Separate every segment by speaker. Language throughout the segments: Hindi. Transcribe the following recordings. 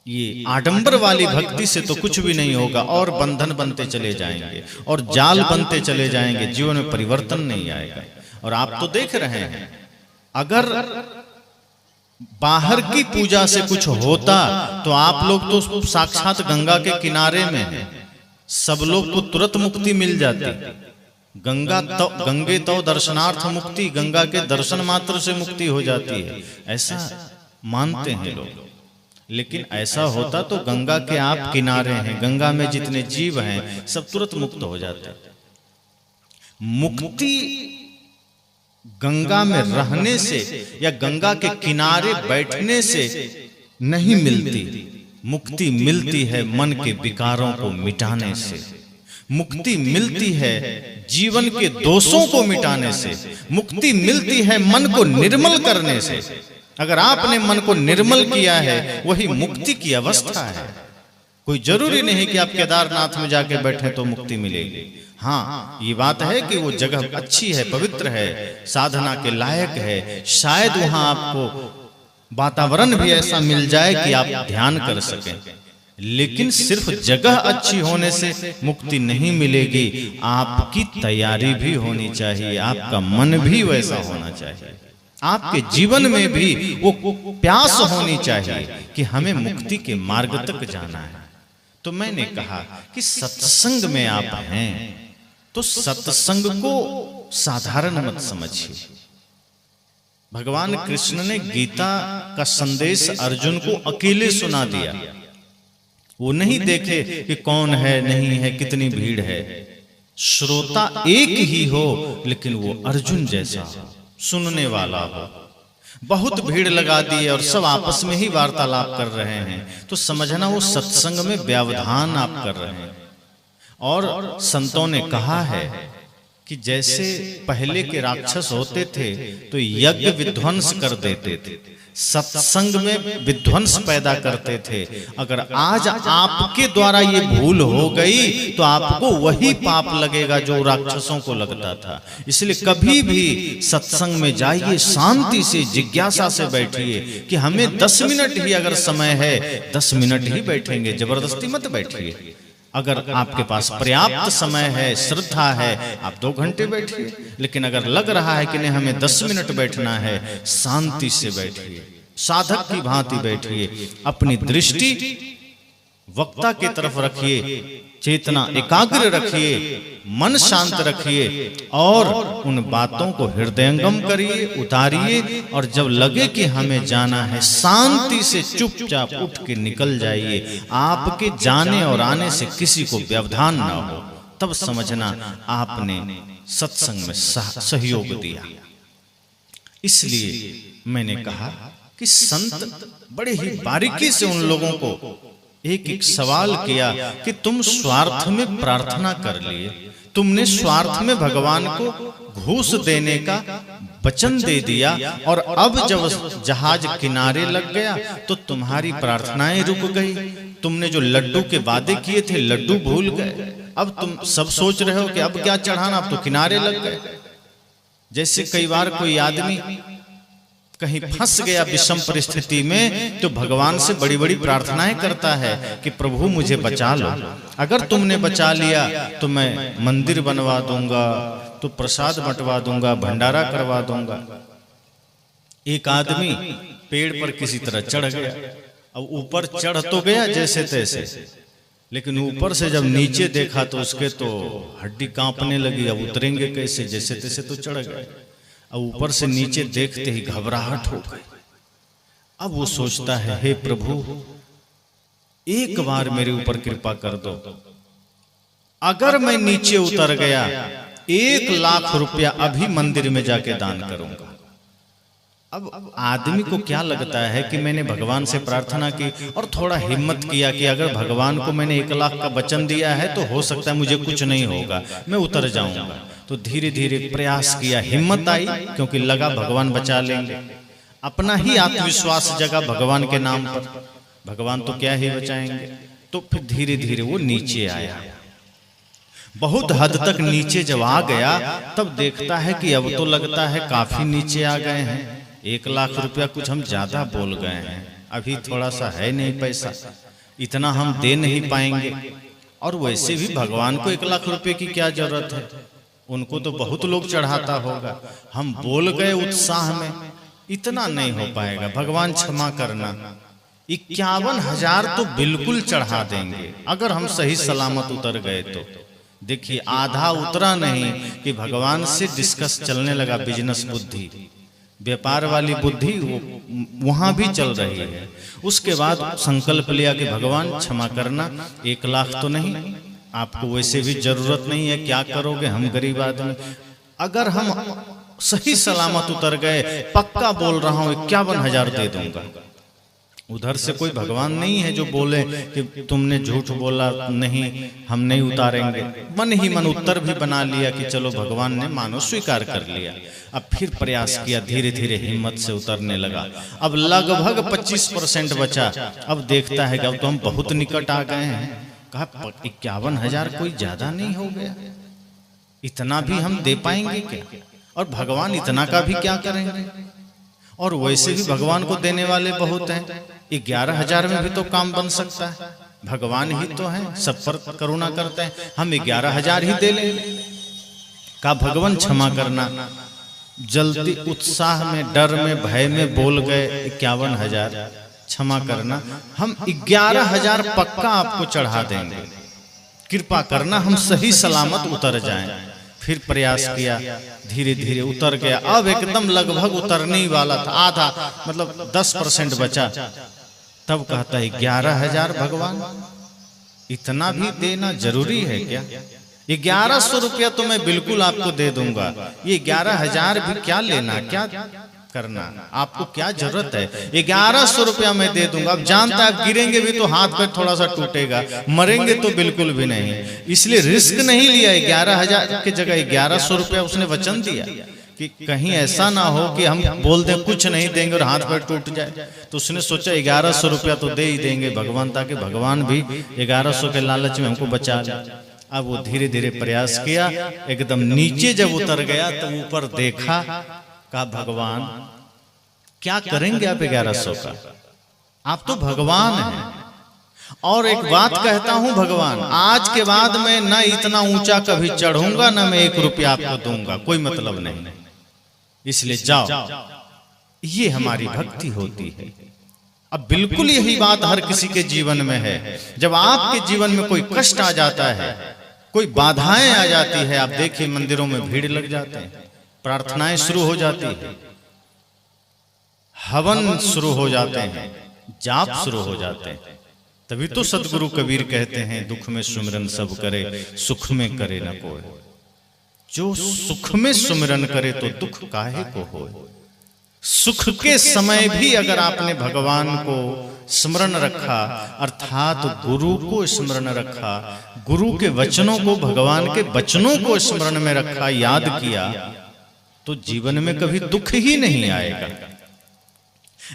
Speaker 1: ये आडंबर वाली भक्ति से तो कुछ भी नहीं होगा, और बंधन बनते चले जाएंगे और जाल बनते चले जाएंगे, जीवन में परिवर्तन नहीं आएगा। और आप तो देख रहे हैं, अगर बाहर की पूजा से कुछ होता तो आप लोग तो साक्षात गंगा के किनारे में हैं, सब लोग को तुरंत मुक्ति मिल जाती। गंगे तो दर्शनार्थ मुक्ति, गंगा के दर्शन मात्र से मुक्ति हो जाती है, ऐसा मानते हैं लोग। लेकिन ऐसा होता तो गंगा के आप किनारे हैं, गंगा में जितने जीव हैं सब तुरंत मुक्त हो जाते। मुक्ति गंगा में रहने से या गंगा के किनारे बैठने से नहीं मिलती, मुक्ति मिलती है मन के विकारों को मिटाने से, मुक्ति मिलती है जीवन के दोषों को मिटाने से, मुक्ति मिलती है मन को निर्मल करने से। अगर आपने मन को निर्मल किया है वही मुक्ति की अवस्था है। कोई जरूरी नहीं कि आप केदारनाथ में जाके बैठे तो मुक्ति मिलेगी। हाँ, ये बात है कि वो जगह अच्छी है, पवित्र है, साधना के लायक है, शायद वहां आपको वातावरण भी ऐसा मिल जाए कि आप ध्यान कर सकें। लेकिन सिर्फ जगह अच्छी होने से मुक्ति नहीं मिलेगी, आपकी तैयारी भी होनी चाहिए, आपका मन भी वैसा होना चाहिए, आपके जीवन में भी वो प्यास होनी चाहिए कि हमें मुक्ति के मार्ग तक जाना है। तो मैंने कहा कि सत्संग में आप हैं तो सत्संग को साधारण मत समझिए। भगवान कृष्ण ने गीता का संदेश अर्जुन को अकेले सुना दिया, वो नहीं देखे कि कौन है नहीं है, कितनी भीड़ है। श्रोता एक ही हो लेकिन वो अर्जुन जैसा हो, सुनने वाला हो। बहुत भीड़ लगा दी है और सब आपस में ही वार्तालाप कर रहे हैं तो समझना वो सत्संग में व्यवधान आप कर रहे हैं। और संतों ने कहा है कि जैसे पहले के राक्षस होते थे तो यज्ञ विध्वंस कर देते थे, सत्संग में विध्वंस पैदा करते थे। अगर आज आपके द्वारा ये भूल हो गई तो आपको वही पाप लगेगा जो राक्षसों को लगता था। इसलिए कभी भी सत्संग में जाइए, शांति से जिज्ञासा से बैठिए कि हमें 10 मिनट ही अगर समय है 10 मिनट ही बैठेंगे, जबरदस्ती मत बैठिए। अगर आपके पास पर्याप्त समय है, श्रद्धा है, आप 2 घंटे बैठिए। लेकिन अगर लग रहा है कि नहीं हमें 10 मिनट बैठना है, शांति से बैठिए, साधक की भांति बैठिए, अपनी दृष्टि वक्ता की तरफ रखिए, चेतना एकाग्र रखिए, मन शांत रखिए और उन बातों को हृदयंगम करिए, उतारिए। और जब लगे कि हमें जाना है, शांति से चुपचाप उठ के निकल जाइए। आपके जाने और आने से किसी को व्यवधान ना हो, तब समझना आपने सत्संग में सहयोग दिया। इसलिए मैंने कहा कि संत बड़े ही बारीकी से उन लोगों को एक एक सवाल किया कि तुम स्वार्थ में प्रार्थना कर लिए, तुमने स्वार्थ में भगवान को घूस देने का वचन दे दिया और अब जब जहाज किनारे लग गया तो तुम्हारी प्रार्थनाएं रुक गई। तुमने जो लड्डू के वादे किए थे लड्डू भूल गए। अब तुम सब सोच रहे हो कि अब क्या चढ़ाना, अब तो किनारे लग गए। जैसे कई बार कोई आदमी कहीं फंस गया विषम परिस्थिति में तो भगवान से बड़ी बड़ी प्रार्थनाएं करता है कि प्रभु मुझे बचा लो। अगर तुमने बचा लिया तो मैं मंदिर बनवा दूंगा, तो प्रसाद बंटवा दूंगा, भंडारा करवा दूंगा। एक आदमी पेड़ पर किसी तरह चढ़ गया। अब ऊपर चढ़ तो गया जैसे तैसे, लेकिन ऊपर से जब नीचे देखा तो उसके तो हड्डी कांपने लगी। अब उतरेंगे कैसे, जैसे तैसे तो चढ़ गए। अब ऊपर से नीचे देखते ही घबराहट हो गई। अब वो सोचता है, हे प्रभु एक बार मेरे ऊपर कृपा कर दो, अगर मैं नीचे उतर गया 1 लाख रुपया अभी मंदिर में जाके दान करूंगा। अब आदमी को क्या लगता है कि मैंने भगवान से प्रार्थना की और थोड़ा हिम्मत किया कि अगर भगवान को मैंने 1 लाख का वचन दिया है तो हो सकता है मुझे कुछ नहीं होगा, मैं उतर जाऊंगा। तो धीरे धीरे प्रयास किया, हिम्मत आई क्योंकि लगा भगवान बचा लेंगे। अपना ही आत्मविश्वास जगा भगवान के नाम पर, भगवान तो क्या ही बचाएंगे। तो फिर धीरे धीरे वो नीचे आया। बहुत हद तक नीचे जब आ गया तब देखता है कि अब तो लगता है काफी नीचे आ गए हैं, 1 लाख रुपया कुछ हम ज्यादा बोल गए हैं। अभी थोड़ा सा है नहीं पैसा, इतना हम दे नहीं पाएंगे। और वैसे भी भगवान को 1 लाख रुपए की क्या जरूरत है, उनको तो बहुत लोग चढ़ाता होगा। हम बोल गए उत्साह में, इतना नहीं हो पाएगा, भगवान क्षमा करना। 51,000 तो बिल्कुल चढ़ा देंगे अगर हम सही सलामत उतर गए तो। देखिए आधा उतरा नहीं कि भगवान से डिस्कस चलने लगा, बिजनेस बुद्धि, व्यापार वाली बुद्धि वहां भी चल रही है। उसके बाद संकल्प लिया कि भगवान क्षमा करना, 1 लाख तो नहीं, आपको वैसे भी जरूरत नहीं है, क्या करोगे, हम गरीब आदमी। अगर हम सही सलामत उतर गए, पक्का बोल रहा हूं 51,000 दे दूंगा। उधर से कोई भगवान नहीं है जो बोले कि तुमने झूठ बोला, नहीं हम नहीं उतारेंगे। मन ही मन उत्तर भी बना लिया कि चलो भगवान ने मानो स्वीकार कर लिया। अब फिर प्रयास किया, धीरे धीरे हिम्मत से उतरने लगा। अब लगभग 25% बचा। अब देखता है कि अब तो हम बहुत निकट आ गए हैं। कहा 51,000 कोई ज्यादा नहीं हो गया, इतना भी हम दे पाएंगे क्या, और भगवान इतना का भी क्या करेंगे। और वैसे भी भगवान को देने वाले बहुत हैं, 11,000 में भी तो काम बन सकता है, भगवान ही तो हैं, सब पर करुणा करते हैं, हम 11,000 ही दे लेंगे। का भगवान क्षमा करना। जल्दी उत्साह में, डर में, भय में बोल गए 51,000, क्षमा करना, हम 11,000 पक्का आपको चढ़ा देंगे, कृपा करना हम सही सलामत उतर जाएं। फिर प्रयास किया, धीरे धीरे उतर गया। अब एकदम लगभग उतरने ही वाला था, आधा मतलब 10% बचा। तब कहता है 11,000 भगवान, इतना भी देना जरूरी है क्या? 1100 रुपया तो मैं बिल्कुल आपको दे दूंगा, ये 11,000 भी क्या लेना, क्या करना, आपको क्या जरूरत है? 1100 रुपया मैं दे दूंगा। अब जानता है आप गिरेंगे भी तो हाथ पैर थोड़ा सा टूटेगा, मरेंगे तो बिल्कुल भी नहीं, इसलिए रिस्क नहीं लिया। 11,000 की जगह 1100 रुपया उसने वचन दिया कि कहीं ऐसा ना हो कि हम बोल दें कुछ नहीं देंगे और हाथ पैर टूट जाए। तो उसने सोचा 1100 रुपया तो दे ही देंगे भगवान, ताकि भगवान भी 1100 के लालच में हमको बचा ले। अब वो धीरे धीरे प्रयास किया, एकदम नीचे जब उतर गया तो ऊपर देखा, कहा भगवान क्या करेंगे आप 1100 का, आप तो भगवान हैं। और एक बात कहता हूं भगवान, आज के बाद मैं ना इतना ऊंचा कभी चढ़ूंगा, ना मैं 1 रुपया आपको दूंगा, कोई मतलब नहीं, इसलिए जाओ। ये हमारी भक्ति होती है। अब बिल्कुल यही बात हर किसी के जीवन में है। जब आपके जीवन में कोई कष्ट आ जाता है, कोई बाधाएं आ जाती है, आप देखिए मंदिरों में भीड़ लग जाते हैं, प्रार्थनाएं शुरू हो जाती है, हवन शुरू हो जाते हैं, जाप शुरू हो जाते हैं। तभी तो सदगुरु कबीर कहते हैं, दुख में सुमिरन सब करे, सुख में करे न कोई। जो सुख में सुमिरन करे तो दुख काहे को होए। सुख के समय भी अगर आपने भगवान को स्मरण रखा, अर्थात गुरु को स्मरण रखा, गुरु के वचनों को, भगवान के वचनों को स्मरण में रखा, याद किया, तो जीवन में कभी दुख ही नहीं आएगा।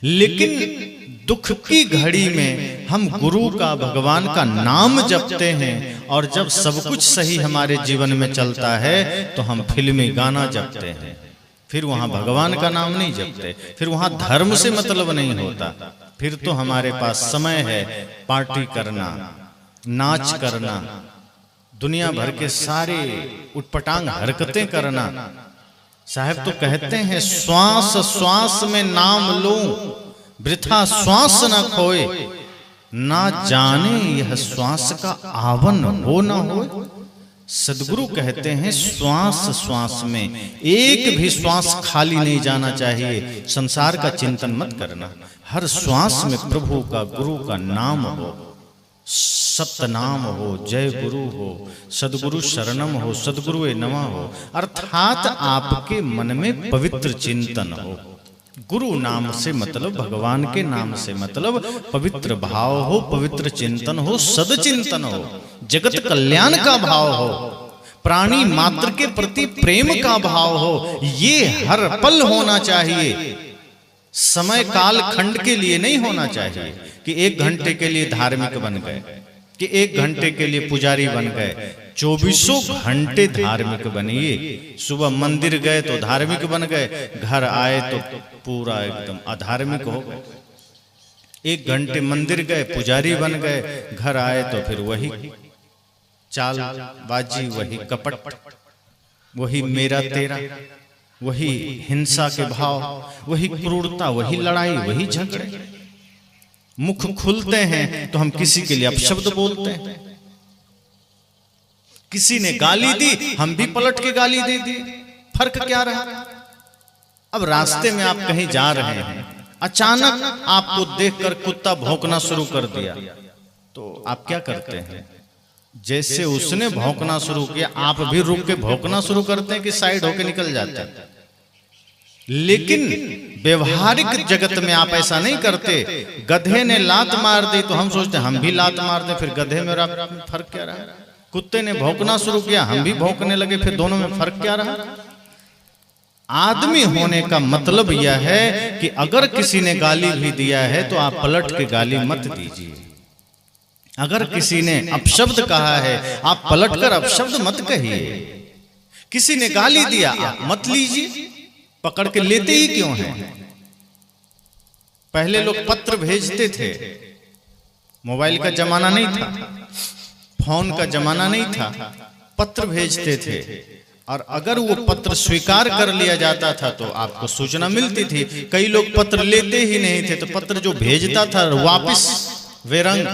Speaker 1: लेकिन दुख की घड़ी में हम गुरु का, भगवान का नाम जपते हैं, और जब सब कुछ सही हमारे जीवन में चलता है तो हम फिल्मी गाना जपते हैं। फिर वहां भगवान का नाम नहीं जपते, फिर वहां धर्म से मतलब नहीं होता। फिर तो हमारे पास समय है पार्टी करना, नाच करना, दुनिया भर के सारे उटपटांग हरकतें करना। साहब तो कहते हैं, श्वास श्वास में नाम लो, वृथा श्वास न खोए, ना जाने यह श्वास का आवन हो न हो। सदगुरु कहते हैं, श्वास श्वास में एक भी श्वास खाली नहीं जाना चाहिए। संसार का चिंतन मत करना, हर श्वास में प्रभु का, गुरु का नाम हो, सप्तनाम हो, जय गुरु हो, सदगुरु शरणम हो, सदगुरु नमः हो, अर्थात आपके मन में पवित्र चिंतन हो। गुरु नाम से मतलब, भगवान के नाम से मतलब पवित्र भाव हो, पवित्र चिंतन हो, सदचिंतन हो, जगत कल्याण का भाव हो, प्राणी मात्र के प्रति प्रेम का भाव हो। ये हर पल होना चाहिए, समय काल खंड के लिए नहीं होना चाहिए कि 1 घंटे के लिए धार्मिक बन गए, कि 1 घंटे के लिए पुजारी बन गए। 24 घंटे धार्मिक बनिए। सुबह मंदिर गए तो धार्मिक बन गए, घर आए तो पूरा एकदम अधार्मिक हो गए। 1 घंटे मंदिर गए, पुजारी बन गए, घर आए तो फिर वही चालबाजी, वही कपट, वही मेरा तेरा, वही हिंसा के भाव, वही क्रूरता, वही लड़ाई, वही झगड़े। मुख खुलते हैं तो हम किसी के लिए अपशब्द बोलते हैं। किसी ने गाली दी, हम भी पलट के गाली दे दी। फर्क क्या रहा? अब रास्ते में आप कहीं जा रहे हैं, अचानक आपको देखकर कुत्ता भौंकना शुरू कर दिया, तो आप क्या करते हैं? जैसे उसने भौंकना शुरू किया, आप भी रुक के भौंकना शुरू करते हैं कि साइड होके निकल जाते हैं? लेकिन व्यवहारिक जगत में आप ऐसा नहीं करते। गधे ने लात मार दी तो हम सोचते हैं हम भी लात मार दें, फिर गधे में फर्क क्या रहा? कुत्ते ने भौंकना शुरू किया, हम भी भौंकने लगे, फिर दोनों में फर्क क्या रहा? आदमी होने का मतलब यह है कि अगर किसी ने गाली भी दिया है तो आप पलट के गाली मत दीजिए। अगर किसी ने अपशब्द कहा है, आप पलटकर अपशब्द मत कहिए। किसी ने गाली दिया, आप मत लीजिए, पकड़ के लेते ही क्यों हैं? पहले लोग पत्र भेजते थे, मोबाइल का जमाना नहीं था, फोन का जमाना नहीं था, पत्र भेजते थे, और अगर वो पत्र स्वीकार कर लिया जाता था तो आपको सूचना मिलती थी। कई लोग पत्र लेते ही नहीं थे, तो पत्र जो भेजता था वापस बेरंग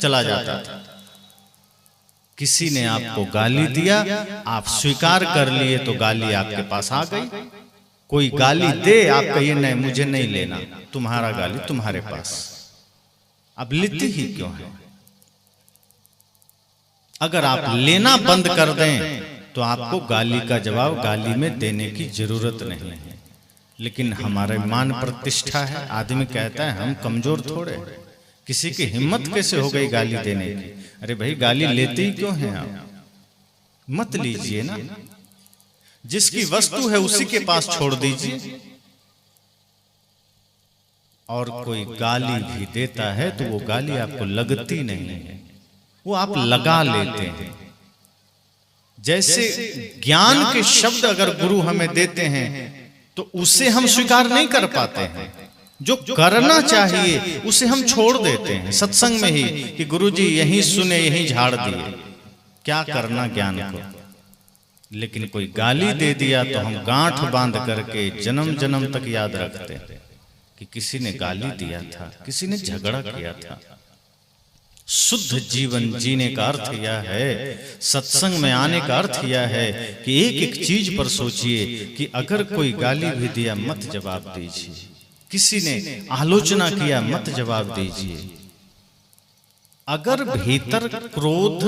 Speaker 1: चला जाता था। किसी ने आपको गाली दिया, आप स्वीकार कर लिए तो गाली आपके पास आ गई। कोई गाली दे, आप कहिए नहीं मुझे नहीं लेना, तुम्हारा गाली तुम्हारे पास। अब लेते ही क्यों है? अगर आप लेना बंद कर दें तो आपको गाली का जवाब गाली में देने की जरूरत नहीं है। लेकिन हमारे मान प्रतिष्ठा है, आदमी कहता है हम कमजोर थोड़े, किसी की हिम्मत कैसे हो गई गाली देने की? अरे भाई गाली लेते ही क्यों हैं आप? मत लीजिए ना, जिसकी वस्तु है उसी के पास छोड़ दीजिए। और कोई गाली भी देता है तो वो गाली आपको लगती नहीं है, वो आप लगा लेते हैं। जैसे ज्ञान के शब्द अगर गुरु हमें देते हैं तो उसे हम स्वीकार नहीं कर पाते हैं, जो करना चाहिए उसे हम छोड़ देते हैं। सत्संग में ही कि गुरुजी यहीं सुने यहीं झाड़ दिए, क्या करना ज्ञान को। लेकिन कोई गाली दे दिया तो हम गांठ बांध करके जन्म जन्म तक याद रखते हैं कि किसी ने गाली दिया था, किसी ने झगड़ा किया था। शुद्ध जीवन जीने का अर्थ यह है, सत्संग में आने का अर्थ यह है कि एक एक चीज पर सोचिए कि अगर कोई गाली भी दिया मत जवाब दीजिए, किसी ने आलोचना किया मत जवाब दीजिए। अगर भीतर क्रोध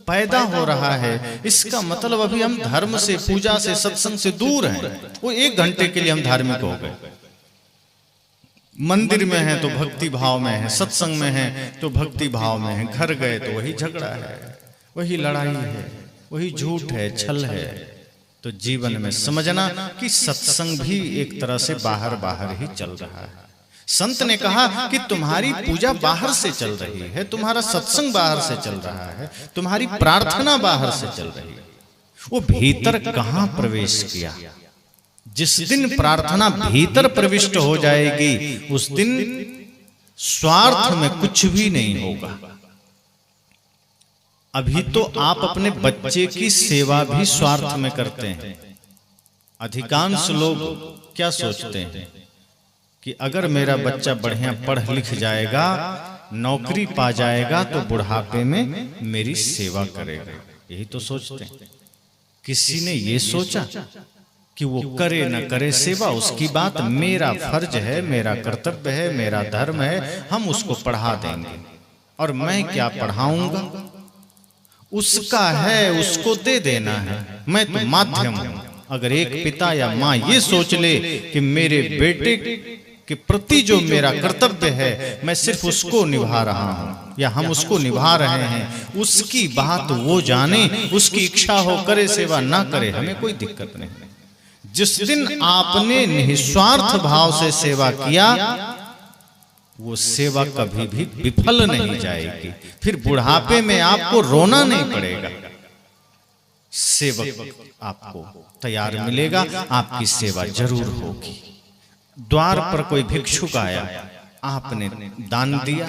Speaker 1: पैदा हो रहा है, इसका मतलब अभी हम धर्म से, पूजा से, सत्संग से दूर हैं। वो 1 घंटे के लिए हम धार्मिक हो गए। मंदिर में है तो भक्ति भाव में है, सत्संग में है तो भक्ति भाव में है, घर गए तो वही झगड़ा है, वही लड़ाई है, वही झूठ है, छल है। तो जीवन में समझना कि सत्संग भी एक तरह से बाहर बाहर ही चल रहा है। संत ने कहा कि तुम्हारी पूजा बाहर से चल रही है, तुम्हारा सत्संग बाहर से चल रहा है, तुम्हारी प्रार्थना बाहर से चल रही है, वो भीतर कहां प्रवेश किया? जिस दिन प्रार्थना भीतर प्रविष्ट हो जाएगी उस दिन स्वार्थ में कुछ भी नहीं होगा। अभी तो आप अपने बच्चे की सेवा भी स्वार्थ में करते हैं। अधिकांश लोग क्या सोचते हैं कि अगर मेरा बच्चा बढ़िया पढ़ लिख जाएगा, नौकरी पा जाएगा तो बुढ़ापे में मेरी सेवा करेगा, यही तो सोचते हैं। किसी ने ये सोचा कि वो करे न करे सेवा उसकी बात, मेरा फर्ज है, मेरा कर्तव्य है, मेरा धर्म है, हम उसको पढ़ा देंगे और मैं क्या पढ़ाऊंगा, उसका है, उसको दे देना है, मैं तो माध्यम हूं। अगर एक पिता या माँ ये सोच ले कि मेरे बेटे के प्रति जो मेरा कर्तव्य है मैं सिर्फ उसको निभा रहा हूं या हम उसको निभा रहे हैं, उसकी बात वो जाने, उसकी इच्छा हो करे सेवा, ना करे हमें कोई दिक्कत नहीं। जिस दिन आपने निस्वार्थ भाव से सेवा किया वो सेवा कभी भी विफल नहीं जाएगी, फिर बुढ़ापे में आपको रोना नहीं पड़ेगा। सेवक आपको तैयार मिलेगा, आपकी सेवा जरूर होगी। द्वार पर कोई भिक्षुक आया, आपने दान दिया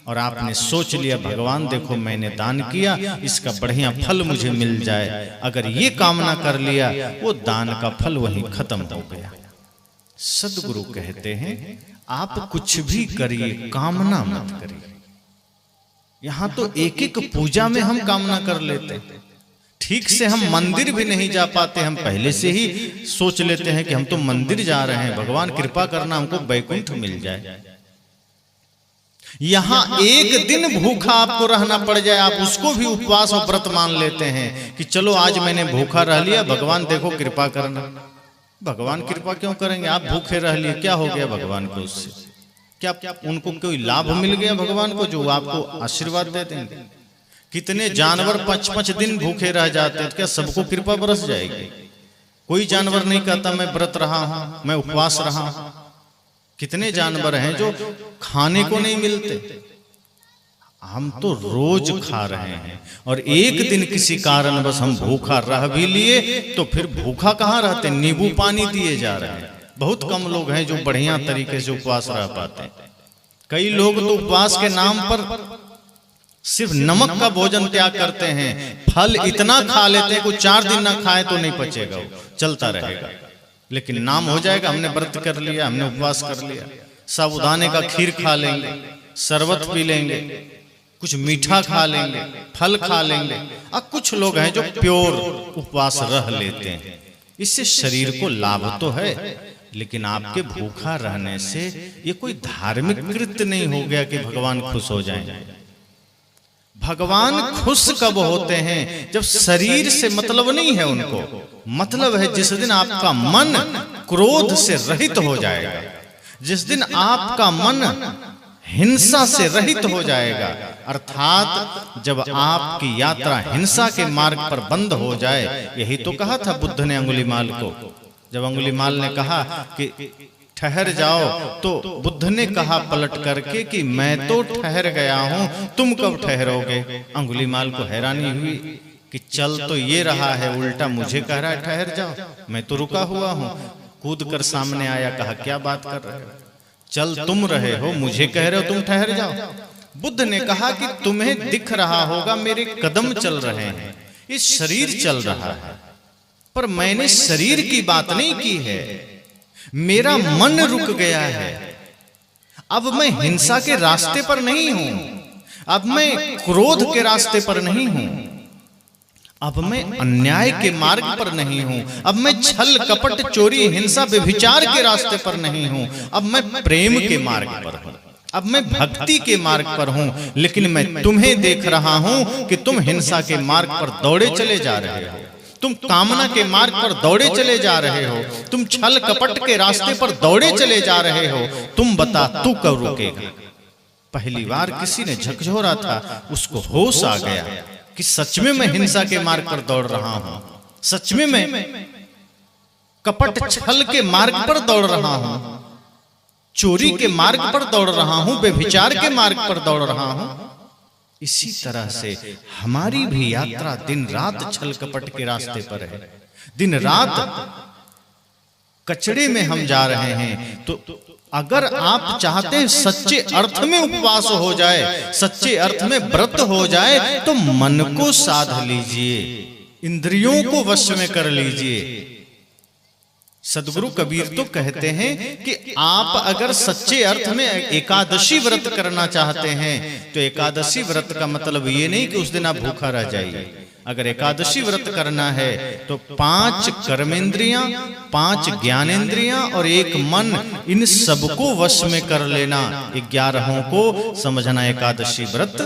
Speaker 1: और आपने सोच लिया भगवान देखो मैंने दान किया, इसका बढ़िया फल मुझे मिल जाए, अगर ये कामना कर लिया वो दान का फल वहीं खत्म हो गया। सदगुरु कहते हैं आप कुछ भी करिए, कामना मत करिए। यहां तो एक एक पूजा में हम कामना कर लेते हैं। ठीक से हम मंदिर भी नहीं जा पाते, हम पहले से ही सोच लेते हैं कि हम तो मंदिर जा रहे हैं, भगवान कृपा करना हमको वैकुंठ मिल जाए। यहां एक दिन भूखा आपको रहना पड़ जाए, आप उसको भी उपवास और व्रत मान लेते हैं कि चलो आज मैंने भूखा रह लिया, भगवान देखो कृपा करना। भगवान कृपा क्यों करेंगे? आप भूखे रह लिए, क्या हो गया भगवान को उससे? क्या उनको कोई लाभ मिल गया भगवान को जो आपको आशीर्वाद दे देंगे? कितने जानवर 5-5 दिन भूखे रह जाते हैं, क्या सबको कृपा बरस जाएगी? कोई जानवर नहीं कहता मैं व्रत रहा हूं, मैं उपवास रहा हूं। कितने जानवर हैं जो खाने को नहीं मिलते, हम तो रोज खा रहे हैं। और एक दिन किसी कारणवश हम भूखा रह भी लिए तो फिर भूखा कहाँ रहते, नींबू पानी दिए जा रहे हैं। बहुत कम लोग हैं जो बढ़िया तरीके से उपवास रह पाते हैं। कई लोग तो उपवास के नाम पर सिर्फ नमक का भोजन त्याग करते हैं, फल इतना खा लेते हैं कि 4 दिन ना खाए तो नहीं पचेगा, चलता रहेगा, लेकिन नाम हो जाएगा हमने व्रत कर लिया, हमने उपवास कर लिया। साबूदाने का खीर खा लेंगे, शरबत पी लेंगे, कुछ मीठा खा लेंगे, फल खा लेंगे। अब कुछ लोग हैं जो प्योर उपवास रह लेते हैं। इससे शरीर को लाभ तो है, लेकिन आपके भूखा रहने से ये कोई धार्मिक कृत्य नहीं हो गया कि भगवान खुश हो जाएं। भगवान खुश कब होते हैं? जब शरीर से मतलब नहीं है उनको, मतलब है जिस दिन आपका मन क्रोध से रहित हो जाएगा, जिस दिन आपका मन हिंसा से रहित हो जाएगा, अर्थात जब आपकी यात्रा हिंसा के मार्ग पर बंद हो जाए। यही तो कहा था बुद्ध ने अंगुलीमाल को, जब अंगुलीमाल ने कहा कि ठहर जाओ, तो बुद्ध ने कहा पलट करके कि मैं तो ठहर गया हूं, तुम कब ठहरोगे? अंगुलीमाल को हैरानी हुई कि चल तो ये रहा है, उल्टा मुझे कह रहा है ठहर जाओ, मैं तो रुका हुआ हूं। कूद कर सामने आया, कहा क्या बात कर रहे हो, चल तुम रहे हो, मुझे कह रहे हो तुम ठहर जाओ। बुद्ध ने कहा कि तुम्हें दिख रहा होगा मेरे कदम चल रहे हैं, ये शरीर चल रहा है, पर मैंने शरीर की बात नहीं की है, मेरा मन रुक गया है। अब मैं हिंसा के रास्ते पर नहीं हूं, अब मैं क्रोध के रास्ते पर नहीं हूं, अब मैं अन्याय के मार्ग पर नहीं हूं, अब मैं छल कपट चोरी हिंसा व्यभिचार के रास्ते पर नहीं हूं, अब मैं प्रेम के मार्ग पर हूं, अब मैं भक्ति के मार्ग पर हूं। लेकिन मैं तुम्हें देख रहा हूं कि तुम हिंसा के मार्ग पर दौड़े चले जा रहे हो, तुम कामना के मार्ग पर दौड़े चले जा रहे हो, तुम छल कपट के रास्ते पर दौड़े चले जा रहे हो। तुम बता तू कब रुकेगा? पहली बार किसी ने झकझोरा था, उसको होश आ गया कि सच में मैं हिंसा के मार्ग पर दौड़ रहा हूं, सच में मैं कपट छल के मार्ग पर दौड़ रहा हूं, चोरी के मार्ग पर दौड़ रहा हूं, व्यभिचार के मार्ग पर दौड़ रहा हूं। इसी तरह से हमारी भी यात्रा दिन रात छल कपट के रास्ते पर है, दिन रात कचड़े में हम जा रहे हैं। तो अगर आप चाहते हैं सच्चे अर्थ में उपवास हो जाए, सच्चे अर्थ में व्रत हो जाए, तो मन को साध लीजिए, इंद्रियों को वश में कर लीजिए। सदगुरु कबीर तो कहते हैं कि आप अगर सच्चे अर्थ में एकादशी व्रत करना चाहते हैं, तो एकादशी व्रत का मतलब ये नहीं कि उस दिन आप भूखा रह जाइए। अगर एकादशी व्रत करना है तो 5 कर्मेंद्रियां, 5 ज्ञानेंद्रियां और 1 मन, इन सबको वश में कर लेना, 11 को समझना एकादशी व्रत।